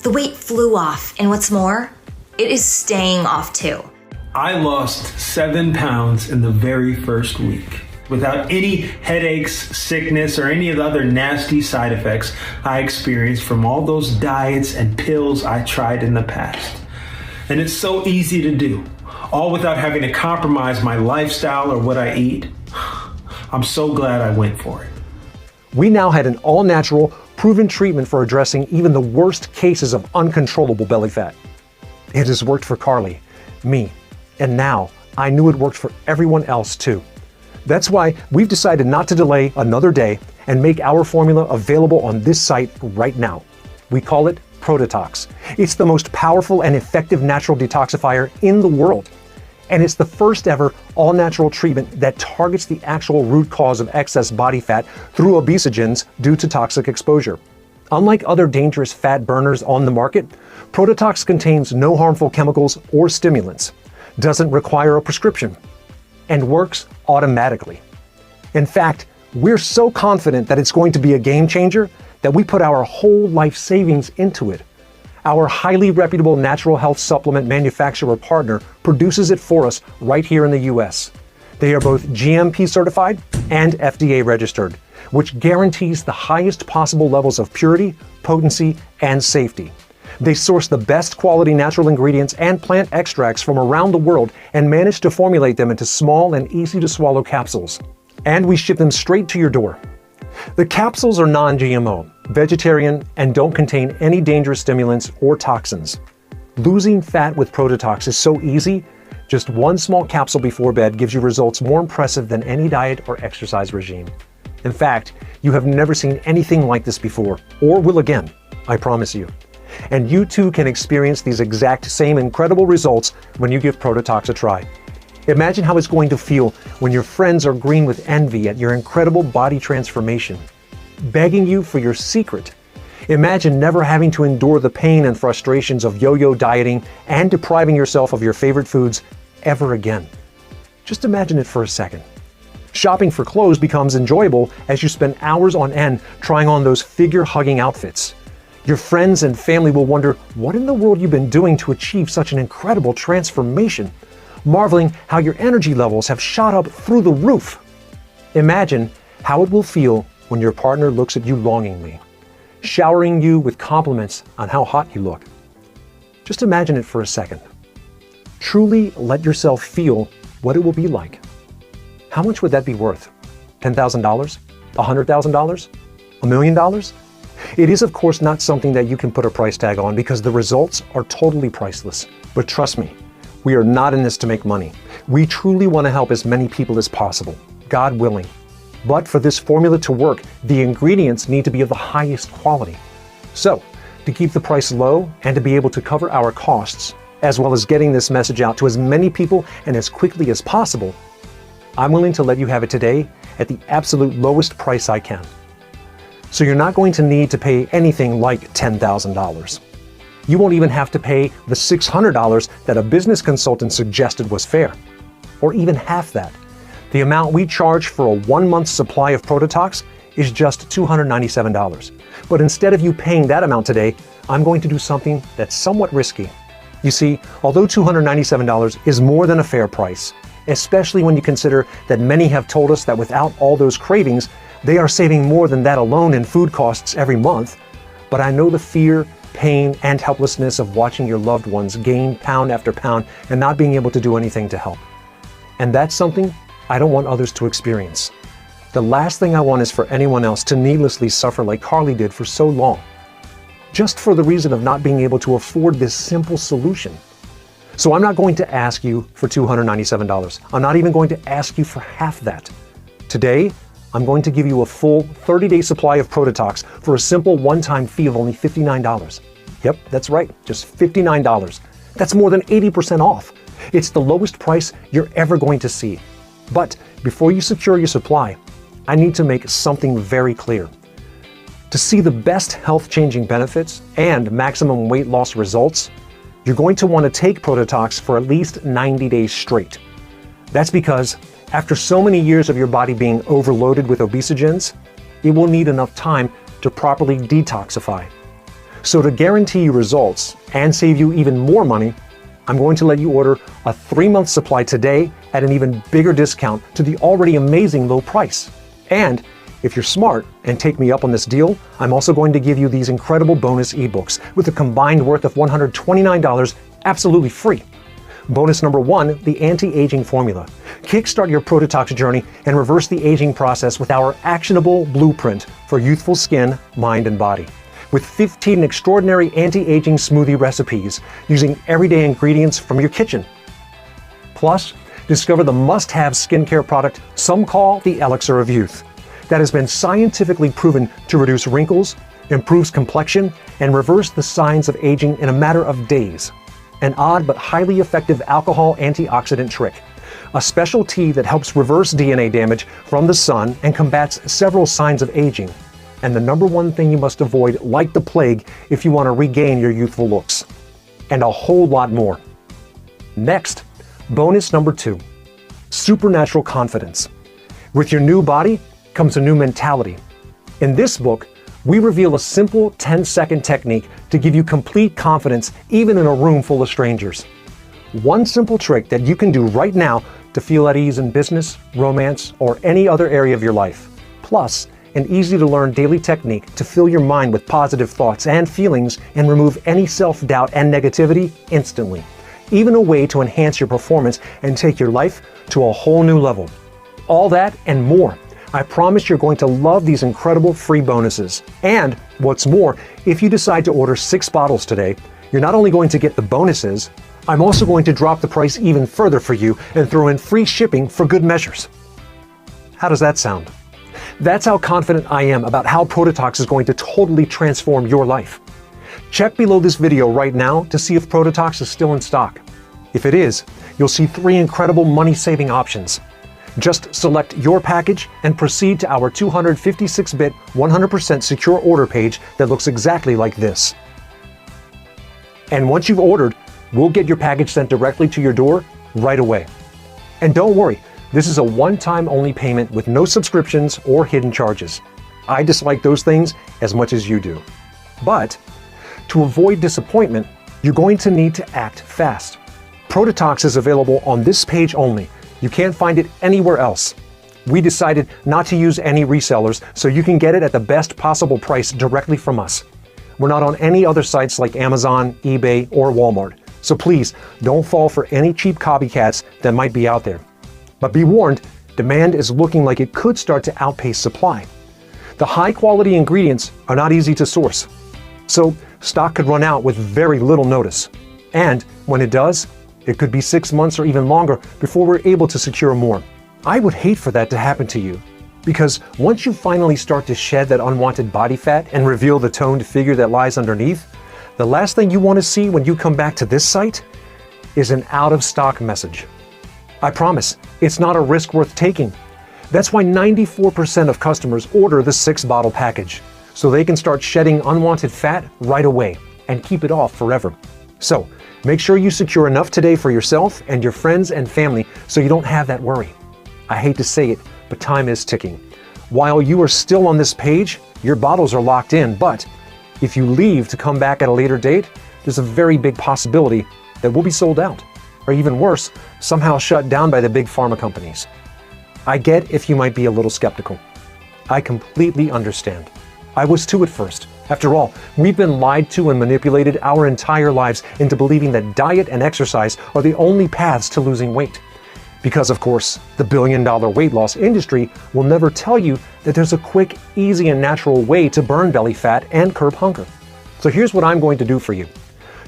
The weight flew off, and what's more, it is staying off too. I lost 7 pounds in the very first week without any headaches, sickness, or any of the other nasty side effects I experienced from all those diets and pills I tried in the past. And it's so easy to do, all without having to compromise my lifestyle or what I eat. I'm so glad I went for it. We now had an all-natural, proven treatment for addressing even the worst cases of uncontrollable belly fat. It has worked for Carly, me, and now I knew it worked for everyone else too. That's why we've decided not to delay another day and make our formula available on this site right now. We call it Protetox. It's the most powerful and effective natural detoxifier in the world. And it's the first ever all-natural treatment that targets the actual root cause of excess body fat through obesogens due to toxic exposure. Unlike other dangerous fat burners on the market, Protetox contains no harmful chemicals or stimulants, doesn't require a prescription, and works automatically. In fact, we're so confident that it's going to be a game changer that we put our whole life savings into it. Our highly reputable natural health supplement manufacturer partner produces it for us right here in the US. They are both GMP certified and FDA registered, which guarantees the highest possible levels of purity, potency, and safety. They source the best quality natural ingredients and plant extracts from around the world and manage to formulate them into small and easy to swallow capsules. And we ship them straight to your door. The capsules are non-GMO, vegetarian, and don't contain any dangerous stimulants or toxins. Losing fat with Protetox is so easy. Just one small capsule before bed gives you results more impressive than any diet or exercise regime. In fact, you have never seen anything like this before, or will again, I promise you. And you too can experience these exact same incredible results when you give Protetox a try. Imagine how it's going to feel when your friends are green with envy at your incredible body transformation, begging you for your secret. Imagine never having to endure the pain and frustrations of yo-yo dieting and depriving yourself of your favorite foods ever again. Just imagine it for a second. Shopping for clothes becomes enjoyable as you spend hours on end trying on those figure-hugging outfits. Your friends and family will wonder what in the world you've been doing to achieve such an incredible transformation, marveling how your energy levels have shot up through the roof. Imagine how it will feel when your partner looks at you longingly, showering you with compliments on how hot you look. Just imagine it for a second. Truly let yourself feel what it will be like. How much would that be worth? $10,000? $100,000? $1 million? It is, of course, not something that you can put a price tag on because the results are totally priceless. But trust me, we are not in this to make money. We truly want to help as many people as possible, God willing. But for this formula to work, the ingredients need to be of the highest quality. So, to keep the price low and to be able to cover our costs, as well as getting this message out to as many people and as quickly as possible, I'm willing to let you have it today at the absolute lowest price I can. So you're not going to need to pay anything like $10,000. You won't even have to pay the $600 that a business consultant suggested was fair, or even half that. The amount we charge for a 1-month supply of Protetox is just $297. But instead of you paying that amount today, I'm going to do something that's somewhat risky. You see, although $297 is more than a fair price, especially when you consider that many have told us that without all those cravings, they are saving more than that alone in food costs every month. But I know the fear, pain, and helplessness of watching your loved ones gain pound after pound and not being able to do anything to help. And that's something I don't want others to experience. The last thing I want is for anyone else to needlessly suffer like Carly did for so long, just for the reason of not being able to afford this simple solution. So I'm not going to ask you for $297. I'm not even going to ask you for half that. Today, I'm going to give you a full 30-day supply of Protetox for a simple one-time fee of only $59. Yep, that's right, just $59. That's more than 80% off. It's the lowest price you're ever going to see. But before you secure your supply, I need to make something very clear. To see the best health-changing benefits and maximum weight loss results, you're going to want to take Protetox for at least 90 days straight. That's because after so many years of your body being overloaded with obesogens, it will need enough time to properly detoxify. So to guarantee you results and save you even more money, I'm going to let you order a 3-month supply today at an even bigger discount to the already amazing low price. And if you're smart and take me up on this deal, I'm also going to give you these incredible bonus ebooks with a combined worth of $129 absolutely free. Bonus number 1, the anti-aging formula. Kickstart your Protetox journey and reverse the aging process with our actionable blueprint for youthful skin, mind, and body. With 15 extraordinary anti-aging smoothie recipes using everyday ingredients from your kitchen. Plus, discover the must-have skincare product some call the elixir of youth, that has been scientifically proven to reduce wrinkles, improves complexion, and reverse the signs of aging in a matter of days. An odd but highly effective alcohol antioxidant trick. A special tea that helps reverse DNA damage from the sun and combats several signs of aging. And the number one thing you must avoid like the plague if you want to regain your youthful looks. And a whole lot more. Next, bonus number 2, supernatural confidence. With your new body comes a new mentality. In this book, we reveal a simple 10-second technique to give you complete confidence even in a room full of strangers. One simple trick that you can do right now to feel at ease in business, romance, or any other area of your life. Plus, an easy-to-learn daily technique to fill your mind with positive thoughts and feelings and remove any self-doubt and negativity instantly. Even a way to enhance your performance and take your life to a whole new level. All that and more. I promise you're going to love these incredible free bonuses. And what's more, if you decide to order 6 bottles today, you're not only going to get the bonuses, I'm also going to drop the price even further for you and throw in free shipping for good measures. How does that sound? That's how confident I am about how Protetox is going to totally transform your life. Check below this video right now to see if Protetox is still in stock. If it is, you'll see 3 incredible money-saving options. Just select your package and proceed to our 256-bit, 100% secure order page that looks exactly like this. And once you've ordered, we'll get your package sent directly to your door right away. And don't worry, this is a one-time only payment with no subscriptions or hidden charges. I dislike those things as much as you do. But to avoid disappointment, you're going to need to act fast. Protetox is available on this page only. You can't find it anywhere else. We decided not to use any resellers, so you can get it at the best possible price directly from us. We're not on any other sites like Amazon, eBay, or Walmart, so please don't fall for any cheap copycats that might be out there. But be warned, demand is looking like it could start to outpace supply. The high-quality ingredients are not easy to source, so stock could run out with very little notice. And when it does, it could be 6 months or even longer before we're able to secure more. I would hate for that to happen to you, because once you finally start to shed that unwanted body fat and reveal the toned figure that lies underneath, the last thing you want to see when you come back to this site is an out-of-stock message. I promise, it's not a risk worth taking. That's why 94% of customers order the 6-bottle package, so they can start shedding unwanted fat right away and keep it off forever. So, make sure you secure enough today for yourself and your friends and family so you don't have that worry. I hate to say it, but time is ticking. While you are still on this page, your bottles are locked in, but if you leave to come back at a later date, there's a very big possibility that we'll be sold out, or even worse, somehow shut down by the big pharma companies. I get if you might be a little skeptical. I completely understand. I was too at first. After all, we've been lied to and manipulated our entire lives into believing that diet and exercise are the only paths to losing weight. Because, of course, the billion-dollar weight loss industry will never tell you that there's a quick, easy, and natural way to burn belly fat and curb hunger. So here's what I'm going to do for you.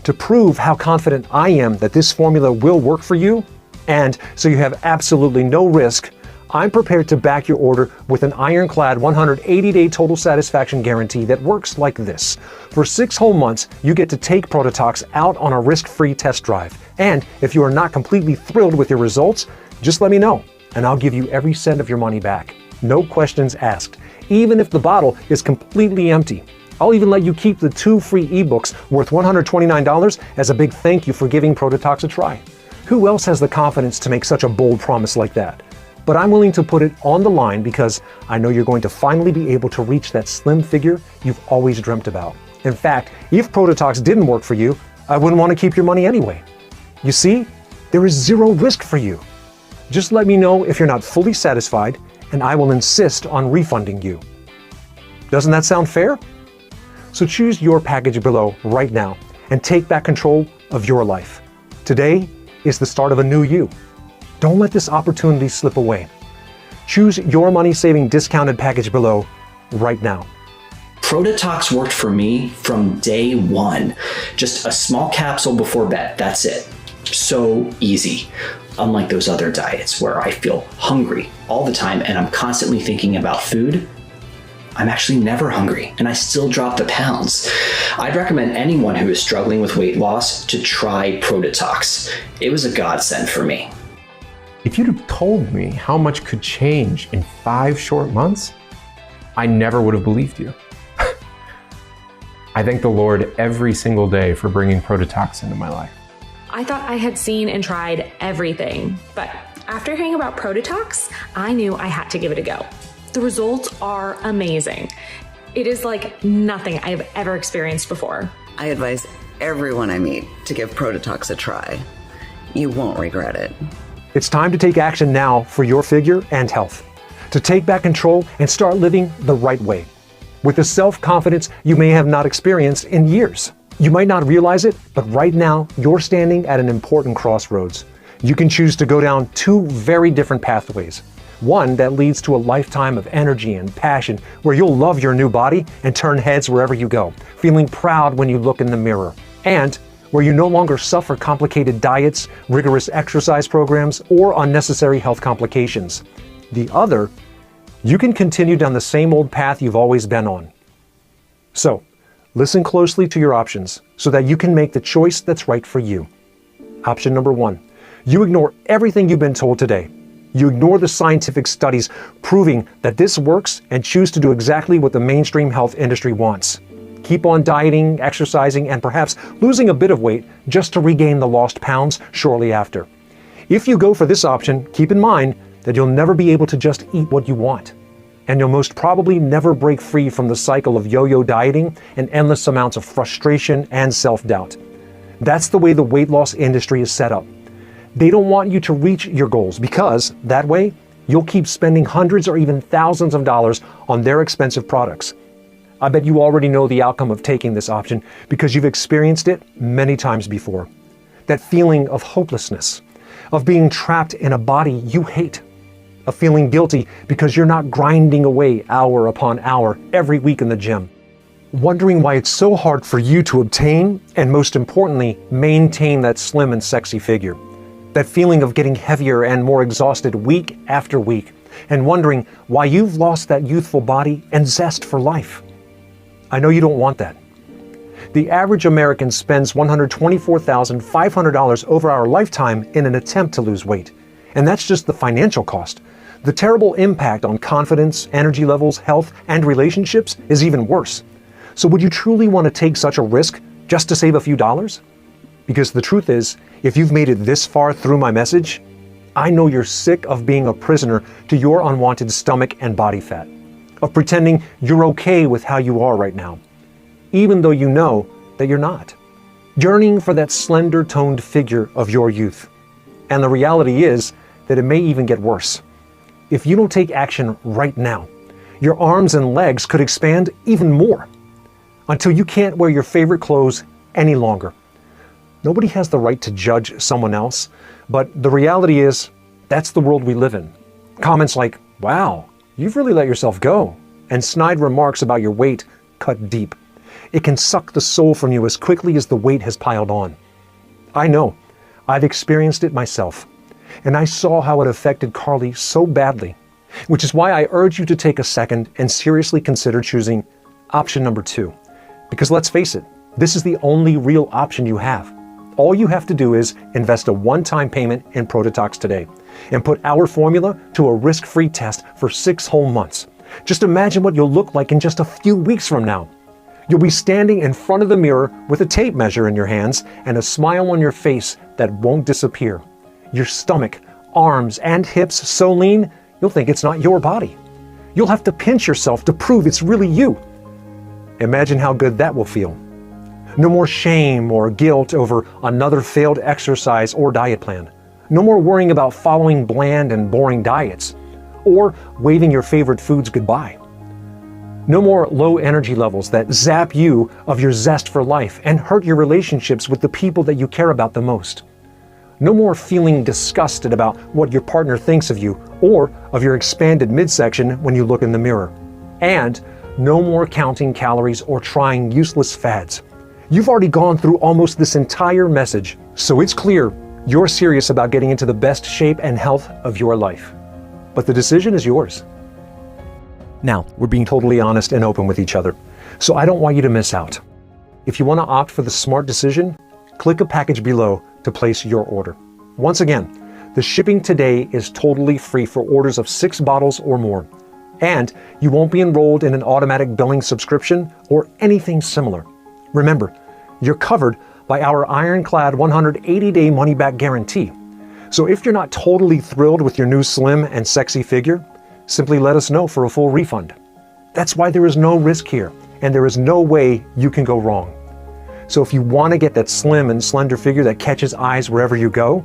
To prove how confident I am that this formula will work for you, and so you have absolutely no risk, I'm prepared to back your order with an ironclad 180-day total satisfaction guarantee that works like this. For 6 whole months, you get to take Protetox out on a risk-free test drive. And if you are not completely thrilled with your results, just let me know, and I'll give you every cent of your money back. No questions asked, even if the bottle is completely empty. I'll even let you keep the 2 free ebooks worth $129 as a big thank you for giving Protetox a try. Who else has the confidence to make such a bold promise like that? But I'm willing to put it on the line because I know you're going to finally be able to reach that slim figure you've always dreamt about. In fact, if Protetox didn't work for you, I wouldn't want to keep your money anyway. You see, there is zero risk for you. Just let me know if you're not fully satisfied, and I will insist on refunding you. Doesn't that sound fair? So choose your package below right now and take back control of your life. Today is the start of a new you. Don't let this opportunity slip away. Choose your money-saving discounted package below right now. Protetox worked for me from day one. Just a small capsule before bed, that's it. So easy. Unlike those other diets where I feel hungry all the time and I'm constantly thinking about food, I'm actually never hungry and I still drop the pounds. I'd recommend anyone who is struggling with weight loss to try Protetox. It was a godsend for me. If you'd have told me how much could change in 5 short months, I never would have believed you. I thank the Lord every single day for bringing Protetox into my life. I thought I had seen and tried everything, but after hearing about Protetox, I knew I had to give it a go. The results are amazing. It is like nothing I've ever experienced before. I advise everyone I meet to give Protetox a try. You won't regret it. It's time to take action now for your figure and health. To take back control and start living the right way. With the self-confidence you may have not experienced in years. You might not realize it, but right now you're standing at an important crossroads. You can choose to go down 2 very different pathways. One that leads to a lifetime of energy and passion where you'll love your new body and turn heads wherever you go, feeling proud when you look in the mirror. And where you no longer suffer complicated diets, rigorous exercise programs, or unnecessary health complications. The other, you can continue down the same old path you've always been on. So, listen closely to your options so that you can make the choice that's right for you. Option number 1, you ignore everything you've been told today. You ignore the scientific studies proving that this works and choose to do exactly what the mainstream health industry wants. Keep on dieting, exercising, and perhaps losing a bit of weight just to regain the lost pounds shortly after. If you go for this option, keep in mind that you'll never be able to just eat what you want. And you'll most probably never break free from the cycle of yo-yo dieting and endless amounts of frustration and self-doubt. That's the way the weight loss industry is set up. They don't want you to reach your goals because, that way, you'll keep spending hundreds or even thousands of dollars on their expensive products. I bet you already know the outcome of taking this option because you've experienced it many times before. That feeling of hopelessness, of being trapped in a body you hate, of feeling guilty because you're not grinding away hour upon hour every week in the gym, wondering why it's so hard for you to obtain and, most importantly, maintain that slim and sexy figure. That feeling of getting heavier and more exhausted week after week, and wondering why you've lost that youthful body and zest for life. I know you don't want that. The average American spends $124,500 over our lifetime in an attempt to lose weight. And that's just the financial cost. The terrible impact on confidence, energy levels, health, and relationships is even worse. So would you truly want to take such a risk just to save a few dollars? Because the truth is, if you've made it this far through my message, I know you're sick of being a prisoner to your unwanted stomach and body fat, of pretending you're okay with how you are right now, even though you know that you're not, yearning for that slender toned figure of your youth. And the reality is that it may even get worse. If you don't take action right now, your arms and legs could expand even more until you can't wear your favorite clothes any longer. Nobody has the right to judge someone else, but the reality is that's the world we live in. Comments like, "Wow, you've really let yourself go," and snide remarks about your weight cut deep. It can suck the soul from you as quickly as the weight has piled on. I know. I've experienced it myself. and I saw how it affected Carly so badly, which is why I urge you to take a second and seriously consider choosing option number 2. Because let's face it, this is the only real option you have. All you have to do is invest a one-time payment in Protetox today and put our formula to a risk-free test for 6 whole months. Just imagine what you'll look like in just a few weeks from now. You'll be standing in front of the mirror with a tape measure in your hands and a smile on your face that won't disappear. Your stomach, arms, and hips so lean, you'll think it's not your body. You'll have to pinch yourself to prove it's really you. Imagine how good that will feel. No more shame or guilt over another failed exercise or diet plan. No more worrying about following bland and boring diets or waving your favorite foods goodbye. No more low energy levels that zap you of your zest for life and hurt your relationships with the people that you care about the most. No more feeling disgusted about what your partner thinks of you or of your expanded midsection when you look in the mirror. And no more counting calories or trying useless fads. You've already gone through almost this entire message, so it's clear you're serious about getting into the best shape and health of your life. But the decision is yours. Now, we're being totally honest and open with each other, so I don't want you to miss out. If you want to opt for the smart decision, click a package below to place your order. Once again, the shipping today is totally free for orders of 6 bottles or more, and you won't be enrolled in an automatic billing subscription or anything similar. Remember, you're covered by our ironclad 180-day money-back guarantee. So if you're not totally thrilled with your new slim and sexy figure, simply let us know for a full refund. That's why there is no risk here, and there is no way you can go wrong. So if you want to get that slim and slender figure that catches eyes wherever you go,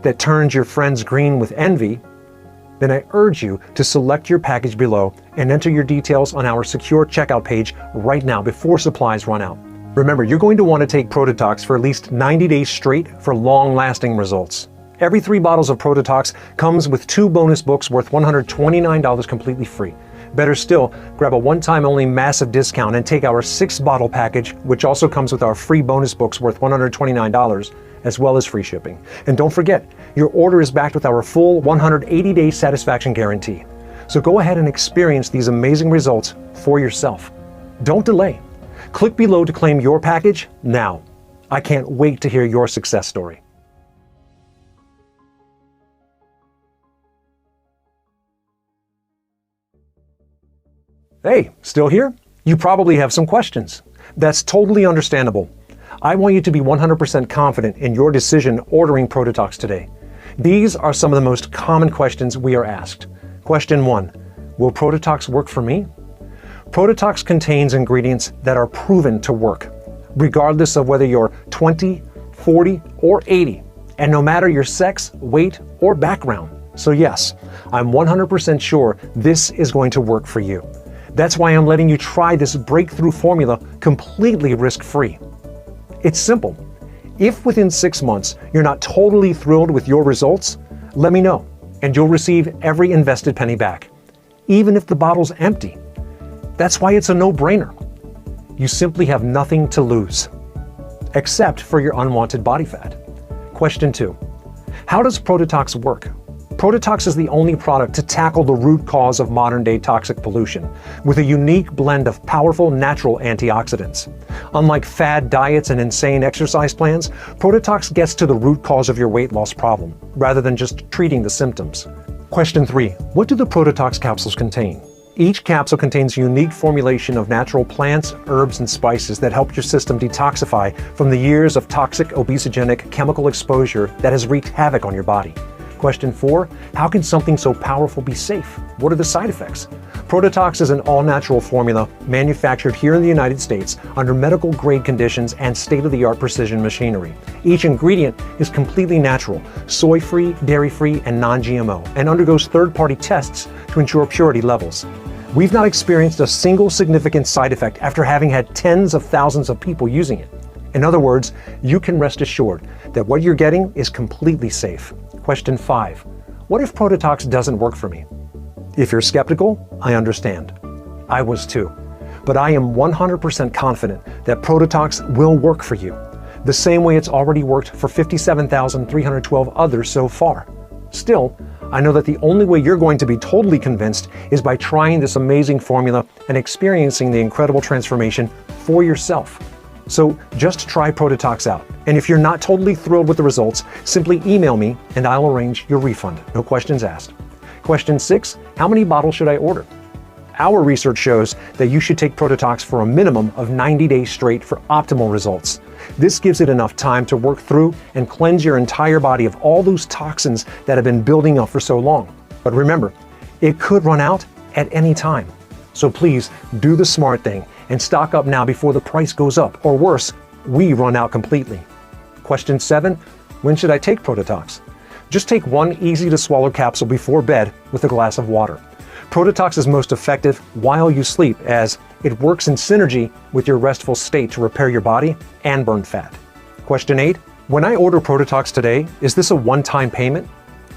that turns your friends green with envy, then I urge you to select your package below and enter your details on our secure checkout page right now before supplies run out. Remember, you're going to want to take Protetox for at least 90 days straight for long-lasting results. Every 3 bottles of Protetox comes with 2 bonus books worth $129 completely free. Better still, grab a one-time only massive discount and take our 6-bottle package, which also comes with our free bonus books worth $129, as well as free shipping. And don't forget, your order is backed with our full 180-day satisfaction guarantee. So go ahead and experience these amazing results for yourself. Don't delay. Click below to claim your package now. I can't wait to hear your success story. Hey, still here? You probably have some questions. That's totally understandable. I want you to be 100% confident in your decision ordering Protetox today. These are some of the most common questions we are asked. Question 1, will Protetox work for me? Protetox contains ingredients that are proven to work, regardless of whether you're 20, 40, or 80, and no matter your sex, weight, or background. So yes, I'm 100% sure this is going to work for you. That's why I'm letting you try this breakthrough formula completely risk-free. It's simple. If within 6 months you're not totally thrilled with your results, let me know, and you'll receive every invested penny back, even if the bottle's empty. That's why it's a no-brainer. You simply have nothing to lose, except for your unwanted body fat. Question 2, how does Protetox work? Protetox is the only product to tackle the root cause of modern-day toxic pollution with a unique blend of powerful natural antioxidants. Unlike fad diets and insane exercise plans, Protetox gets to the root cause of your weight loss problem, rather than just treating the symptoms. Question 3, what do the Protetox capsules contain? Each capsule contains a unique formulation of natural plants, herbs, and spices that help your system detoxify from the years of toxic obesogenic chemical exposure that has wreaked havoc on your body. Question 4, how can something so powerful be safe? What are the side effects? Protetox is an all-natural formula manufactured here in the United States under medical-grade conditions and state-of-the-art precision machinery. Each ingredient is completely natural, soy-free, dairy-free, and non-GMO, and undergoes third-party tests to ensure purity levels. We've not experienced a single significant side effect after having had tens of thousands of people using it. In other words, you can rest assured that what you're getting is completely safe. Question 5, what if Protetox doesn't work for me? If you're skeptical, I understand. I was too. But I am 100% confident that Protetox will work for you, the same way it's already worked for 57,312 others so far. Still, I know that the only way you're going to be totally convinced is by trying this amazing formula and experiencing the incredible transformation for yourself. So just try Protetox out. And if you're not totally thrilled with the results, simply email me and I'll arrange your refund. No questions asked. Question 6, how many bottles should I order? Our research shows that you should take Protetox for a minimum of 90 days straight for optimal results. This gives it enough time to work through and cleanse your entire body of all those toxins that have been building up for so long. But remember, it could run out at any time. So please do the smart thing and stock up now before the price goes up, or worse, we run out completely. Question 7, when should I take Protetox? Just take one easy to swallow capsule before bed with a glass of water. Protetox is most effective while you sleep, as it works in synergy with your restful state to repair your body and burn fat. Question 8, when I order Protetox today, is this a one-time payment?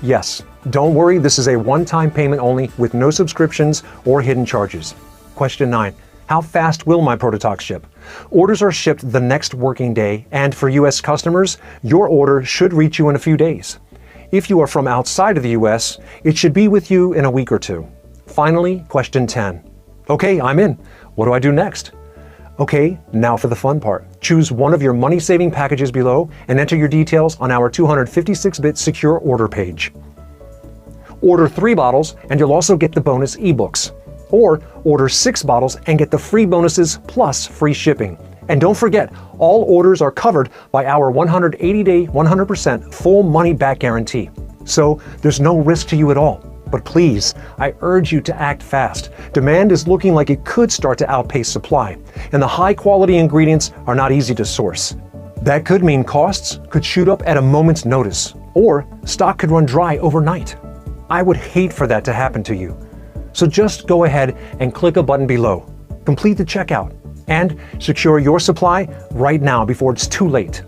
Yes. Don't worry, this is a one-time payment only with no subscriptions or hidden charges. Question 9, how fast will my Protetox ship? Orders are shipped the next working day, and for US customers, your order should reach you in a few days. If you are from outside of the US, it should be with you in a week or two. Finally, question 10. Okay, I'm in. What do I do next? Okay, now for the fun part. Choose one of your money-saving packages below and enter your details on our 256-bit secure order page. Order 3 bottles and you'll also get the bonus ebooks. Or order 6 bottles and get the free bonuses plus free shipping. And don't forget, all orders are covered by our 180-day, 100% full money-back guarantee. So there's no risk to you at all. But please, I urge you to act fast. Demand is looking like it could start to outpace supply, and the high-quality ingredients are not easy to source. That could mean costs could shoot up at a moment's notice, or stock could run dry overnight. I would hate for that to happen to you. So just go ahead and click a button below, complete the checkout, and secure your supply right now before it's too late.